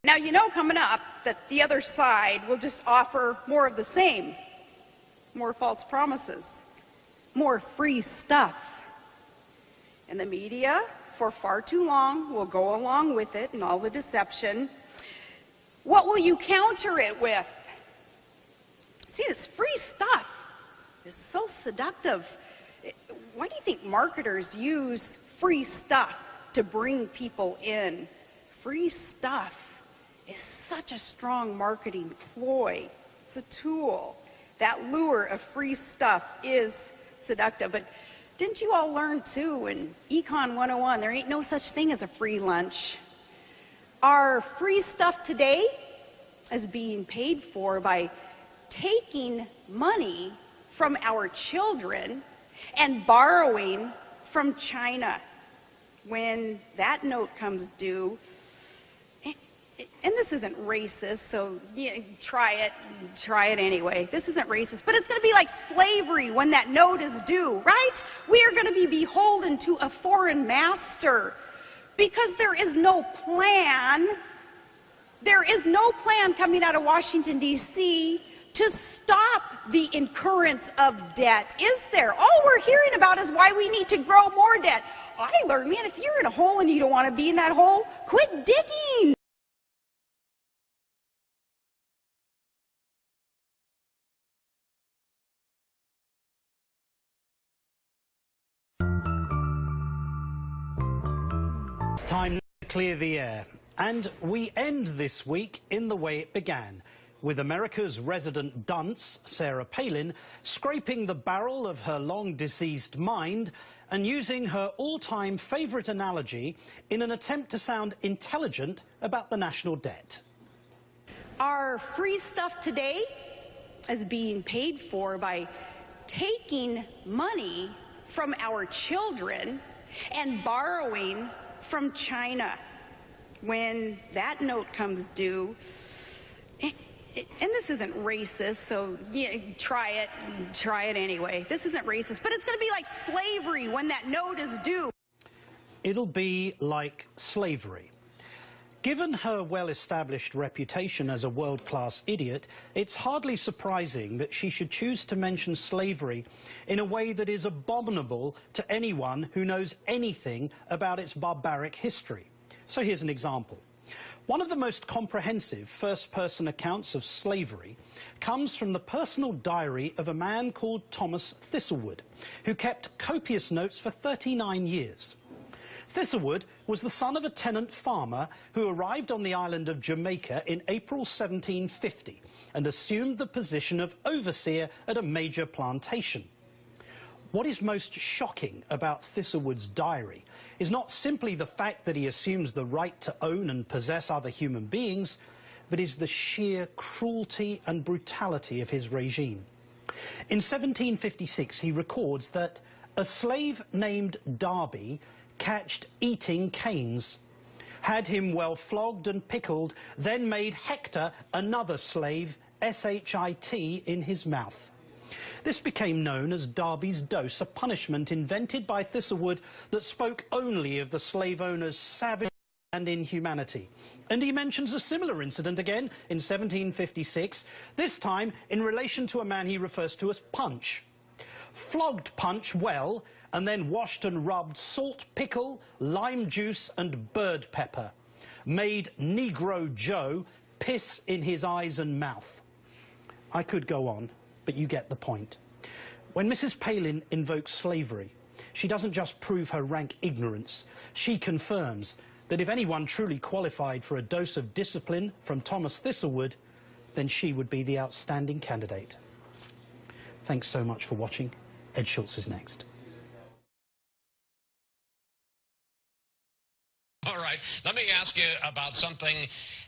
Now, you know coming up that the other side will just offer more of the same, more false promises, more free stuff. And the media, for far too long, will go along with it and all the deception. What will you counter it with? See, this free stuff is so seductive. Why do you think marketers use free stuff to bring people in? Free stuff is such a strong marketing ploy. It's a tool. That lure of free stuff is seductive. But didn't you all learn too in Econ 101, there ain't no such thing as a free lunch. Our free stuff today is being paid for by taking money from our children and borrowing from China. When that note comes due, and this isn't racist, so try it anyway. This isn't racist, but it's going to be like slavery when that note is due, right? We are going to be beholden to a foreign master because there is no plan. There is no plan coming out of Washington, D.C. to stop the incurrence of debt, is there? All we're hearing about is why we need to grow more debt. I learned, man, if you're in a hole and you don't want to be in that hole, quit digging. Time to clear the air. And we end this week in the way it began, with America's resident dunce, Sarah Palin, scraping the barrel of her long-deceased mind and using her all-time favourite analogy in an attempt to sound intelligent about the national debt. Our free stuff today is being paid for by taking money from our children and borrowing from China. When that note comes due, and this isn't racist, so try it anyway. This isn't racist, but it's going to be like slavery when that note is due. It'll be like slavery. Given her well-established reputation as a world-class idiot, it's hardly surprising that she should choose to mention slavery in a way that is abominable to anyone who knows anything about its barbaric history. So here's an example. One of the most comprehensive first-person accounts of slavery comes from the personal diary of a man called Thomas Thistlewood, who kept copious notes for 39 years. Thistlewood was the son of a tenant farmer who arrived on the island of Jamaica in April 1750 and assumed the position of overseer at a major plantation. What is most shocking about Thistlewood's diary is not simply the fact that he assumes the right to own and possess other human beings, but is the sheer cruelty and brutality of his regime. In 1756, he records that a slave named Darby catched eating canes, had him well flogged and pickled, then made Hector, another slave, S-H-I-T, in his mouth. This became known as Darby's dose, a punishment invented by Thistlewood that spoke only of the slave owner's savage and inhumanity. And he mentions a similar incident again in 1756, this time in relation to a man he refers to as Punch. Flogged Punch well, and then washed and rubbed salt pickle, lime juice and bird pepper. Made Negro Joe piss in his eyes and mouth. I could go on, but you get the point. When Mrs. Palin invokes slavery, she doesn't just prove her rank ignorance. She confirms that if anyone truly qualified for a dose of discipline from Thomas Thistlewood, then she would be the outstanding candidate. Thanks so much for watching. Ed Schultz is next. All right, let me ask you about something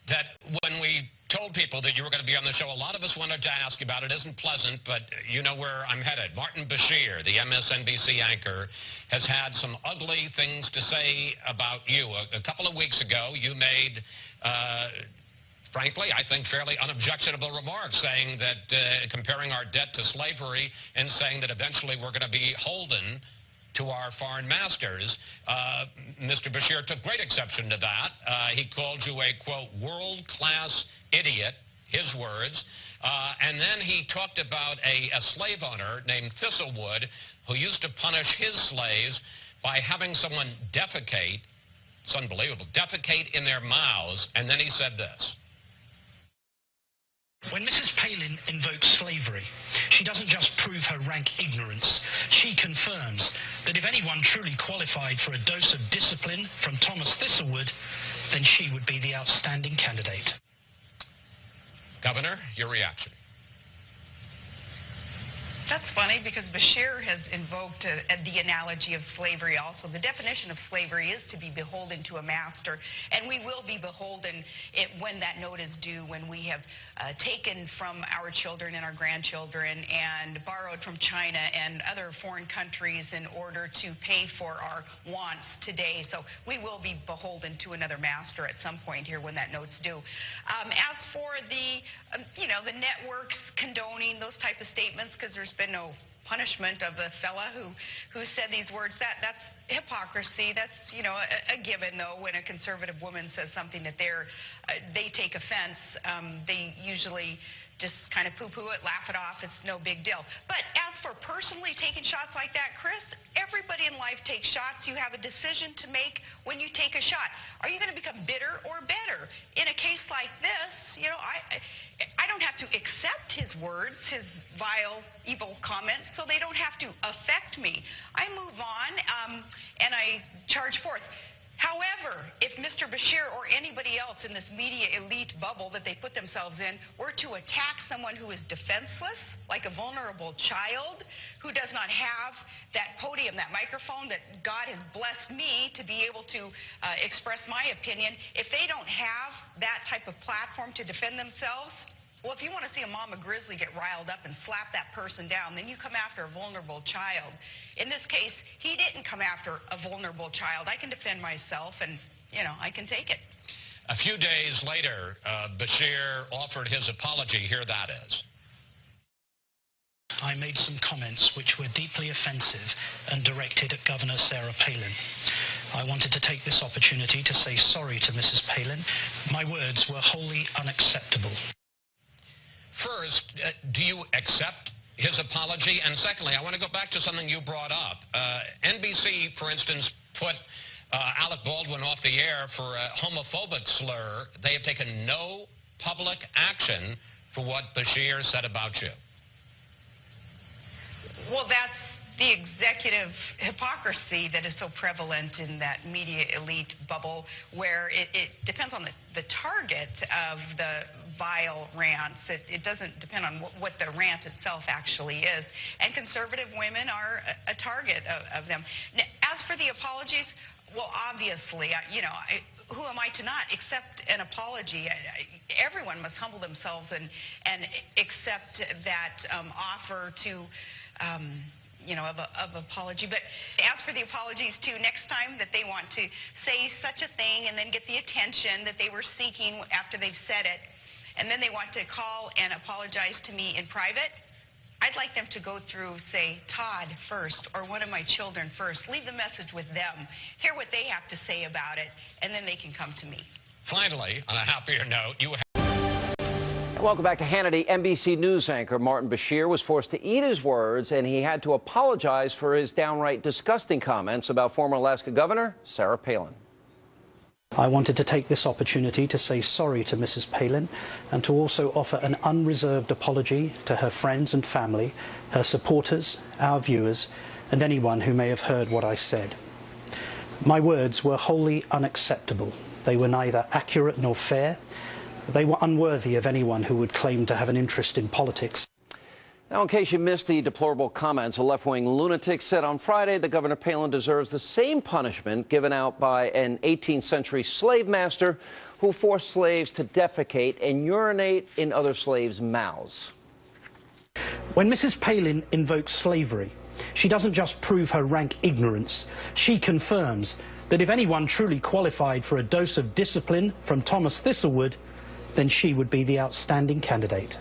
that when we told people that you were going to be on the show, a lot of us wanted to ask you about. It isn't pleasant, but you know where I'm headed. Martin Bashir, the MSNBC anchor, has had some ugly things to say about you. A couple of weeks ago, you made, frankly, I think fairly unobjectionable remarks saying that comparing our debt to slavery and saying that eventually we're going to be holden to our foreign masters. Mr. Bashir took great exception to that. He called you a, quote, world-class idiot, his words. And then he talked about a slave owner named Thistlewood who used to punish his slaves by having someone defecate, it's unbelievable, defecate in their mouths. And then he said this. When Mrs. Palin invokes slavery, she doesn't just prove her rank ignorance. She confirms that if anyone truly qualified for a dose of discipline from Thomas Thistlewood, then she would be the outstanding candidate. Governor, your reaction. That's funny because Bashir has invoked the analogy of slavery also. The definition of slavery is to be beholden to a master, and we will be beholden when that note is due, when we have taken from our children and our grandchildren and borrowed from China and other foreign countries in order to pay for our wants today. So we will be beholden to another master at some point here when that note's due. As for the, the networks condoning those type of statements, because there's been no punishment of the fella who said these words, that's hypocrisy. That's a given, though. When a conservative woman says something that they take offense, they usually just kind of poo-poo it, laugh it off. It's no big deal. But as for personally taking shots like that, Chris, everybody in life takes shots. You have a decision to make when you take a shot. Are you going to become bitter or better? In a case like this, I don't have to accept his words, his vile, evil comments, so they don't have to affect me. I move on and I charge forth. However, if Mr. Bashir or anybody else in this media elite bubble that they put themselves in were to attack someone who is defenseless, like a vulnerable child who does not have that podium, that microphone that God has blessed me to be able to express my opinion, if they don't have that type of platform to defend themselves, well, if you want to see a mama grizzly get riled up and slap that person down, then you come after a vulnerable child. In this case, he didn't come after a vulnerable child. I can defend myself, and, I can take it. A few days later, Bashir offered his apology. Here that is. I made some comments which were deeply offensive and directed at Governor Sarah Palin. I wanted to take this opportunity to say sorry to Mrs. Palin. My words were wholly unacceptable. First, do you accept his apology? And secondly, I want to go back to something you brought up. NBC, for instance, put Alec Baldwin off the air for a homophobic slur. They have taken no public action for what Bashir said about you. Well, that's the executive hypocrisy that is so prevalent in that media elite bubble, where it depends on the target of the vile rants. It doesn't depend on what the rant itself actually is. And conservative women are a target of them. Now, as for the apologies, well, obviously, who am I to not accept an apology? Everyone must humble themselves and accept that offer to of apology. But as for the apologies too, next time that they want to say such a thing and then get the attention that they were seeking after they've said it, and then they want to call and apologize to me in private, I'd like them to go through, say, Todd first or one of my children first. Leave the message with them. Hear what they have to say about it, and then they can come to me. Finally, on a happier note, you have... Welcome back to Hannity. NBC News anchor Martin Bashir was forced to eat his words, and he had to apologize for his downright disgusting comments about former Alaska Governor Sarah Palin. I wanted to take this opportunity to say sorry to Mrs. Palin and to also offer an unreserved apology to her friends and family, her supporters, our viewers, and anyone who may have heard what I said. My words were wholly unacceptable. They were neither accurate nor fair. They were unworthy of anyone who would claim to have an interest in politics. Now, in case you missed the deplorable comments, a left-wing lunatic said on Friday that Governor Palin deserves the same punishment given out by an 18th century slave master who forced slaves to defecate and urinate in other slaves' mouths. When Mrs. Palin invokes slavery, she doesn't just prove her rank ignorance. She confirms that if anyone truly qualified for a dose of discipline from Thomas Thistlewood, then she would be the outstanding candidate.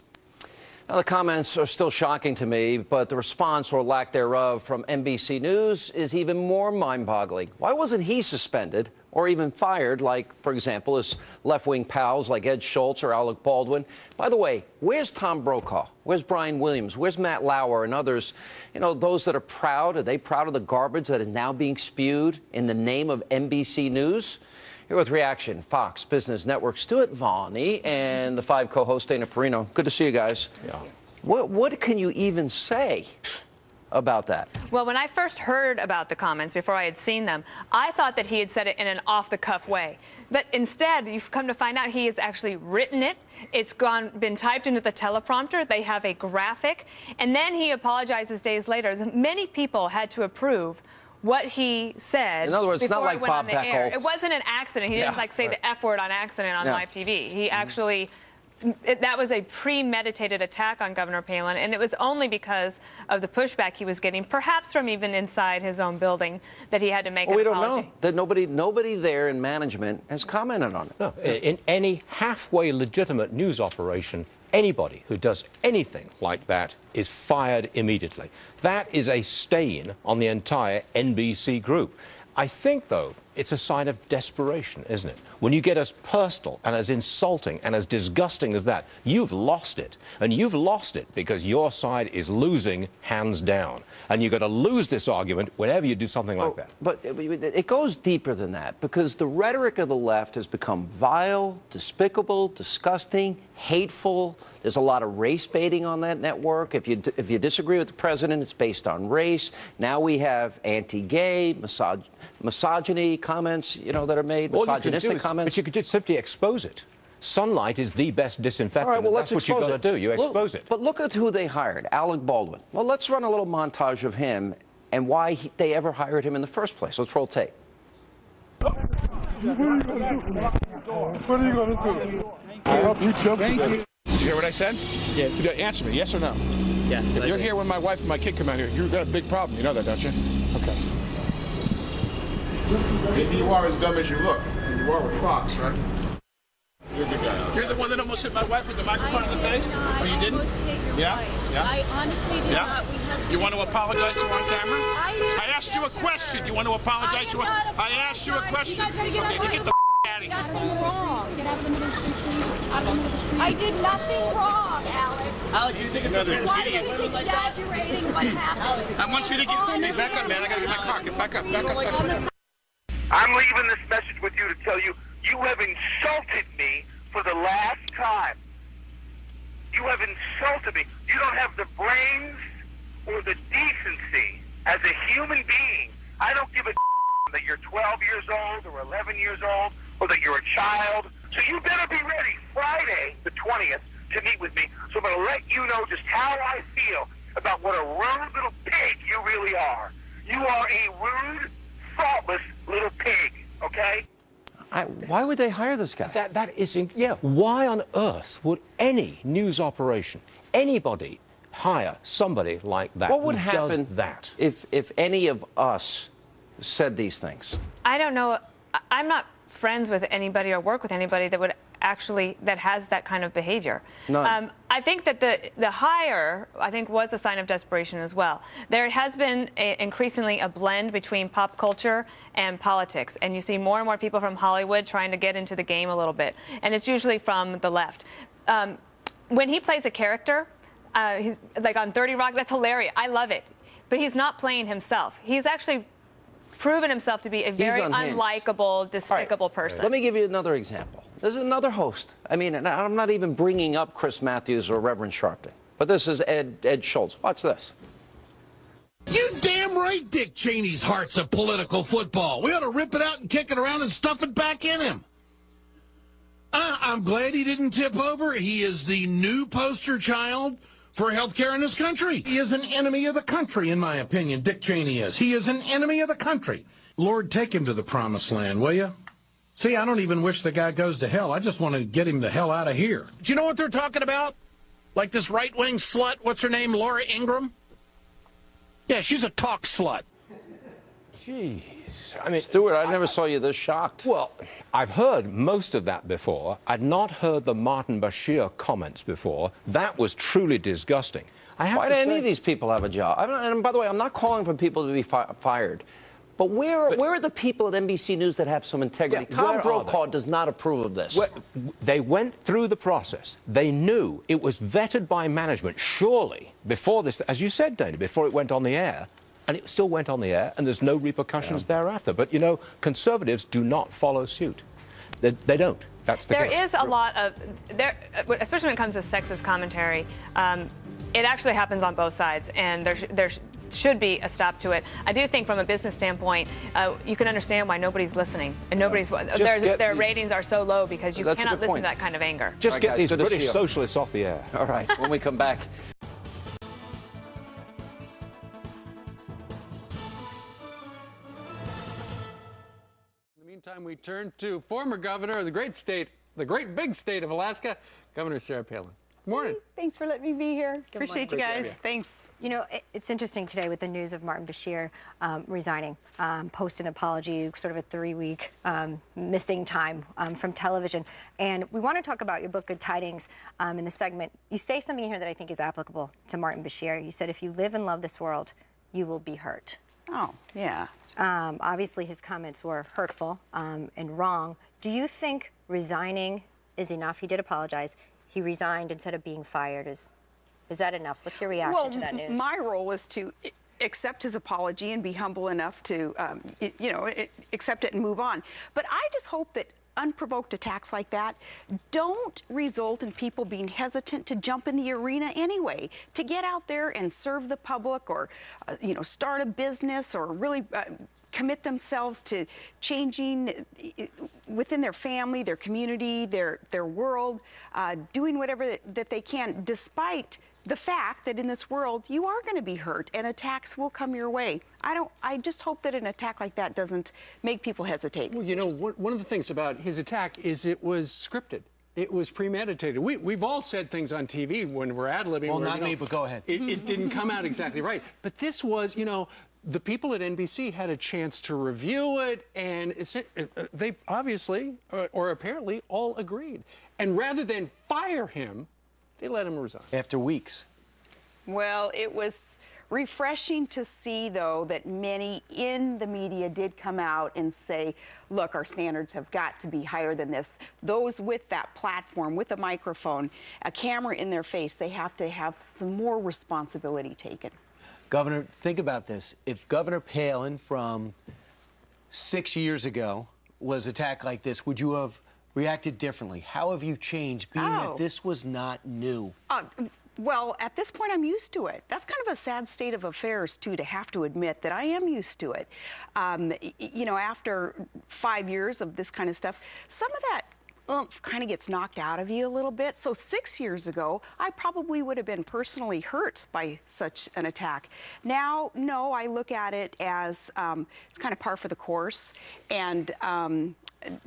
Now, the comments are still shocking to me, but the response or lack thereof from NBC News is even more mind-boggling. Why wasn't he suspended or even fired, like, for example, his left-wing pals like Ed Schultz or Alec Baldwin? By the way, where's Tom Brokaw? Where's Brian Williams? Where's Matt Lauer and others? You know, those that are proud, are they proud of the garbage that is now being spewed in the name of NBC News? Here with reaction, Fox Business Network, Stuart Varney, and the 5 co-host, Dana Perino. Good to see you guys. Yeah. What can you even say about that? Well, when I first heard about the comments, before I had seen them, I thought that he had said it in an off-the-cuff way. But instead, you've come to find out he has actually written it. It's been typed into the teleprompter. They have a graphic. And then he apologizes days later. Many people had to approve what he said. In other words, it's not like Bob Beckle. It wasn't an accident. He didn't say the F word on accident on live TV. He actually, that was a premeditated attack on Governor Palin, and it was only because of the pushback he was getting, perhaps from even inside his own building, that he had to make an apology. We don't know. That nobody there in management has commented on it. No, in any halfway legitimate news operation, anybody who does anything like that is fired immediately. That is a stain on the entire NBC group. I think, though, it's a sign of desperation, isn't it? When you get as personal and as insulting and as disgusting as that, you've lost it. And you've lost it because your side is losing hands down. And you've got to lose this argument whenever you do something like that. But it goes deeper than that, because the rhetoric of the left has become vile, despicable, disgusting, hateful. There's a lot of race baiting on that network. If you disagree with the president, it's based on race. Now we have anti-gay, misogyny comments, you know, that are made, misogynistic comments. But you could just simply expose it. Sunlight is the best disinfectant. All right, well, that's what you've got to do. You expose it. But look at who they hired, Alec Baldwin. Well, let's run a little montage of him and why they ever hired him in the first place. Let's roll tape. What are you going to do? I hope you jump. Thank you. Did you hear what I said? Yeah. Answer me, yes or no? Yes. If you're here when my wife and my kid come out here, you've got a big problem. You know that, don't you? Okay. Maybe you are as dumb as you look. You are with Fox, right? You're a good guy. You're the one that almost hit my wife with the microphone in the face? Oh, you didn't? Yeah? Yeah? I honestly did not. You want to apologize to her on camera? I asked you a question. You want to apologize to her? I asked you a question. Okay, you get the out of here. Nothing wrong. Get out of the middle of the street. I did nothing wrong, Alec. Alec, do you think it's okay to see women like that? Exaggerating what happened. I want you to get back up, man. I got to get my car. Get back up. Back up. I'm leaving this message with you to tell you, you have insulted me for the last time. You have insulted me. You don't have the brains or the decency as a human being. I don't give a that you're 12 years old or 11 years old or that you're a child. So you better be ready Friday, the 20th, to meet with me. So I'm going to let you know just how I feel about what a rude little pig you really are. You are a rude, thoughtless little pig, okay? Why would they hire this guy? That is, yeah. Why on earth would any news operation, anybody, hire somebody like that? What would happen if any of us said these things? I don't know. I'm not friends with anybody or work with anybody that would that has that kind of behavior. None. I think that the hire, I think, was a sign of desperation as well. There has been increasingly a blend between pop culture and politics, and you see more and more people from Hollywood trying to get into the game a little bit, and it's usually from the left. When he plays a character, he's, like on 30 Rock, that's hilarious. I love it. But he's not playing himself. He's actually proven himself to be a very unlikable, despicable person. Let me give you another example. There's another host. I mean, and I'm not even bringing up Chris Matthews or Reverend Sharpton, but this is Ed Schultz. Watch this. You damn right Dick Cheney's heart's a political football. We ought to rip it out and kick it around and stuff it back in him. I'm glad he didn't tip over. He is the new poster child for health care in this country. He is an enemy of the country, in my opinion, Dick Cheney is. He is an enemy of the country. Lord, take him to the promised land, will you? See, I don't even wish the guy goes to hell. I just want to get him the hell out of here. Do you know what they're talking about? Like this right-wing slut, what's her name, Laura Ingraham? Yeah, she's a talk slut. Jeez. Jeez. I mean, Stuart, I never saw you this shocked. Well, I've heard most of that before. I'd not heard the Martin Bashir comments before. That was truly disgusting. Why do any of these people have a job? And by the way, I'm not calling for people to be fired. But where are the people at NBC News that have some integrity? Yeah, Tom Brokaw does not approve of this. They went through the process. They knew it was vetted by management, surely, before this, as you said, Dana, before it went on the air. And it still went on the air, and there's no repercussions thereafter. But, you know, conservatives do not follow suit. They don't. That's the case. There is a lot of, especially when it comes to sexist commentary, it actually happens on both sides, and there should be a stop to it. I do think from a business standpoint, you can understand why nobody's listening, and their ratings are so low because you cannot listen to that kind of anger. Just get these British socialists off the air. All right, when we come back. In the meantime, we turn to former governor of the great big state of Alaska, Governor Sarah Palin. Good morning. Thanks for letting me be here. Appreciate you guys. Thanks. You know, it's interesting today with the news of Martin Bashir resigning, post an apology, sort of a 3-week missing time from television. And we want to talk about your book, Good Tidings, in the segment. You say something here that I think is applicable to Martin Bashir. You said, if you live and love this world, you will be hurt. Oh, yeah. Obviously, his comments were hurtful and wrong. Do you think resigning is enough? He did apologize. He resigned instead of being fired. Is that enough? What's your reaction to that news? Well, my role is to accept his apology and be humble enough to, accept it and move on. But I just hope that unprovoked attacks like that don't result in people being hesitant to jump in the arena anyway, to get out there and serve the public or, start a business or really commit themselves to changing within their family, their community, their world, doing whatever that they can, despite the fact that in this world you are going to be hurt and attacks will come your way. I just hope that an attack like that doesn't make people hesitate. Well, one of the things about his attack is it was scripted. It was premeditated. We've all said things on TV when we're ad-libbing. Well, not me, but go ahead. It didn't come out exactly right. But this was, the people at NBC had a chance to review it, and they obviously, or apparently, all agreed. And rather than fire him, they let him resign. After weeks. Well, it was refreshing to see, though, that many in the media did come out and say, look, our standards have got to be higher than this. Those with that platform, with a microphone, a camera in their face, they have to have some more responsibility taken. Governor, think about this. If Governor Palin from 6 years ago was attacked like this, would you have reacted differently? How have you changed, being that this was not new? Well, at this point, I'm used to it. That's kind of a sad state of affairs, too, to have to admit that I am used to it. After 5 years of this kind of stuff, some of that oomph kind of gets knocked out of you a little bit. So 6 years ago, I probably would have been personally hurt by such an attack. Now, no, I look at it as it's kind of par for the course, and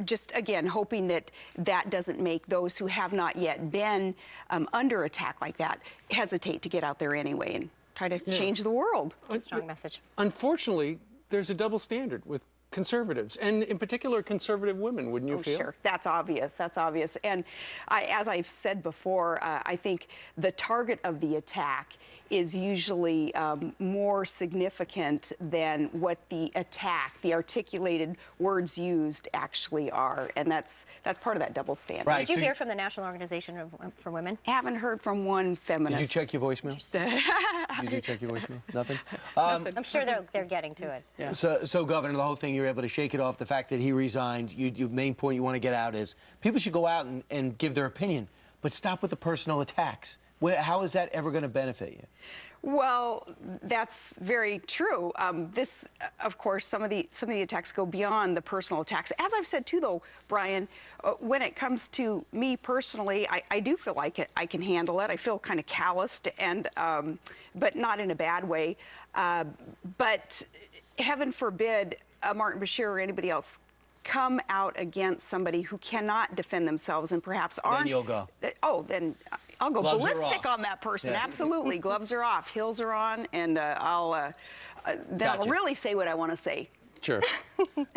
just, again, hoping that that doesn't make those who have not yet been under attack like that hesitate to get out there anyway and try to change the world. It's a strong message. Unfortunately, there's a double standard with conservatives, and in particular conservative women, wouldn't you feel? Sure, that's obvious. That's obvious. And as I've said before, I think the target of the attack is usually more significant than what the attack, the articulated words used, actually are, and that's part of that double standard. Right. Did you hear from the National Organization for Women? Haven't heard from one feminist. Did you check your voicemail? Did you check your voicemail? Nothing? I'm sure they're getting to it. Yeah. So, Governor, the whole thing, you're able to shake it off. The fact that he resigned, your main point you want to get out is people should go out and give their opinion, but stop with the personal attacks. How is that ever going to benefit you? Well, that's very true. This, of course, some of the attacks go beyond the personal attacks. As I've said too, though, Brian, when it comes to me personally, I do feel like I can handle it. I feel kind of calloused, and but not in a bad way. But heaven forbid, Martin Bashir or anybody else come out against somebody who cannot defend themselves and perhaps aren't. Then you'll go. Oh, then I'll go Gloves ballistic on that person. Yeah. Absolutely. Gloves are off. Heels are on, and I'll really say what I want to say. Sure.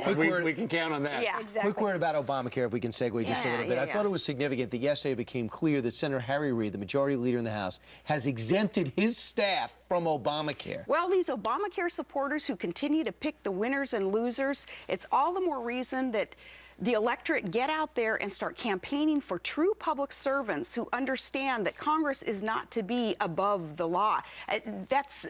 we can count on that. Yeah, exactly. Quick word about Obamacare, if we can segue just a little bit. I thought it was significant that yesterday it became clear that Senator Harry Reid, the majority leader in the House, has exempted his staff from Obamacare. Well, these Obamacare supporters who continue to pick the winners and losers, it's all the more reason that the electorate get out there and start campaigning for true public servants who understand that Congress is not to be above the law. That's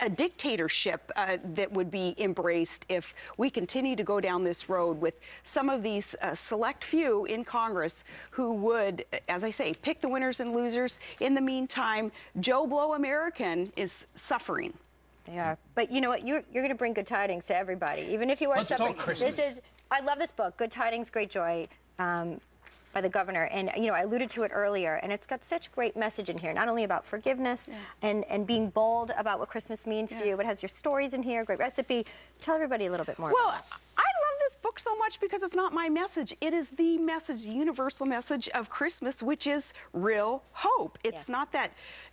a dictatorship that would be embraced if we continue to go down this road with some of these select few in Congress who would, as I say, pick the winners and losers. In the meantime, Joe Blow American is suffering. They are. But you know what? You're going to bring good tidings to everybody, even if you are suffering. I love this book, Good Tidings, Great Joy, by the governor. And, you know, I alluded to it earlier, and it's got such great message in here, not only about forgiveness and being bold about what Christmas means to you, but it has your stories in here, great recipe. Tell everybody a little bit more about that. I love this book so much because it's not my message. It is the message, the universal message of Christmas, which is real hope. It's not that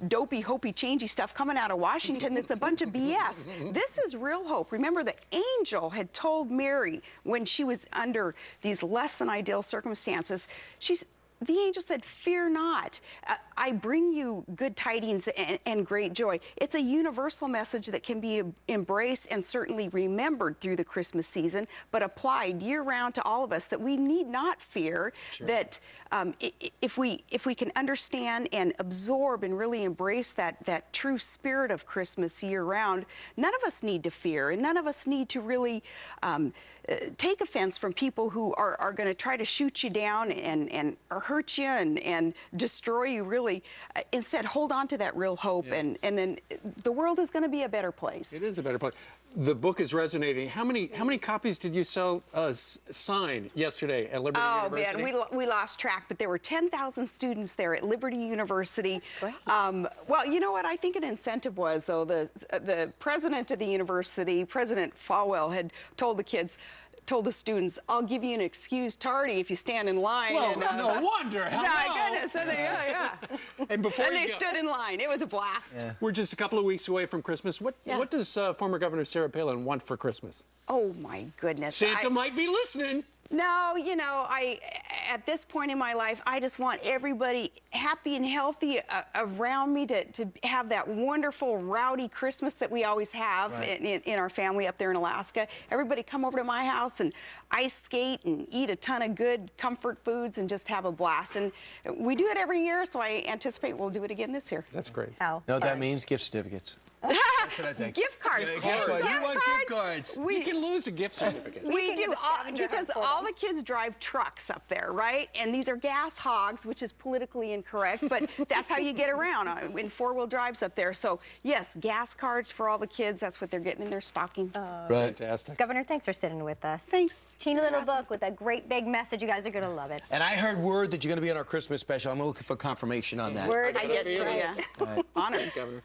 dopey, hopey, changey stuff coming out of Washington that's a bunch of BS. This is real hope. Remember, the angel had told Mary when she was under these less than ideal circumstances, the angel said, "Fear not. I bring you good tidings and great joy." It's a universal message that can be embraced and certainly remembered through the Christmas season, but applied year-round to all of us, that we need not fear, that if we can understand and absorb and really embrace that true spirit of Christmas year-round, none of us need to fear, and none of us need to really take offense from people who are going to try to shoot you down and or hurt you and destroy you, really. Instead, hold on to that real hope, and then the world is going to be a better place. It is a better place. The book is resonating. How many copies did you sell signed yesterday at Liberty University? Oh, man, we lost track, but there were 10,000 students there at Liberty University. Well, you know what I think an incentive was, though? The president of the university, President Falwell, had told the students, "I'll give you an excuse tardy if you stand in line." Well, and, no wonder. Hello. My goodness. And they stood in line. It was a blast. We're just a couple of weeks away from Christmas. What does former Governor Sarah Palin want for Christmas? Oh, my goodness. Santa might be listening. No, you know, at this point in my life, I just want everybody happy and healthy around me to have that wonderful, rowdy Christmas that we always have in our family up there in Alaska. Everybody come over to my house and ice skate and eat a ton of good comfort foods and just have a blast. And we do it every year, so I anticipate we'll do it again this year. That's great. Know what that means? Gift certificates. That's what I think. Gift cards. You want gift cards. We can lose a gift certificate. We do, because all the kids drive trucks up there, right? And these are gas hogs, which is politically incorrect, but that's how you get around in four-wheel drives up there. So, yes, gas cards for all the kids. That's what they're getting in their stockings. Fantastic. Governor, thanks for sitting with us. Thanks. Teeny little book with a great big message. You guys are going to love it. And I heard word that you're going to be on our Christmas special. I'm looking for confirmation on that. Word I get to you. Honors, Governor.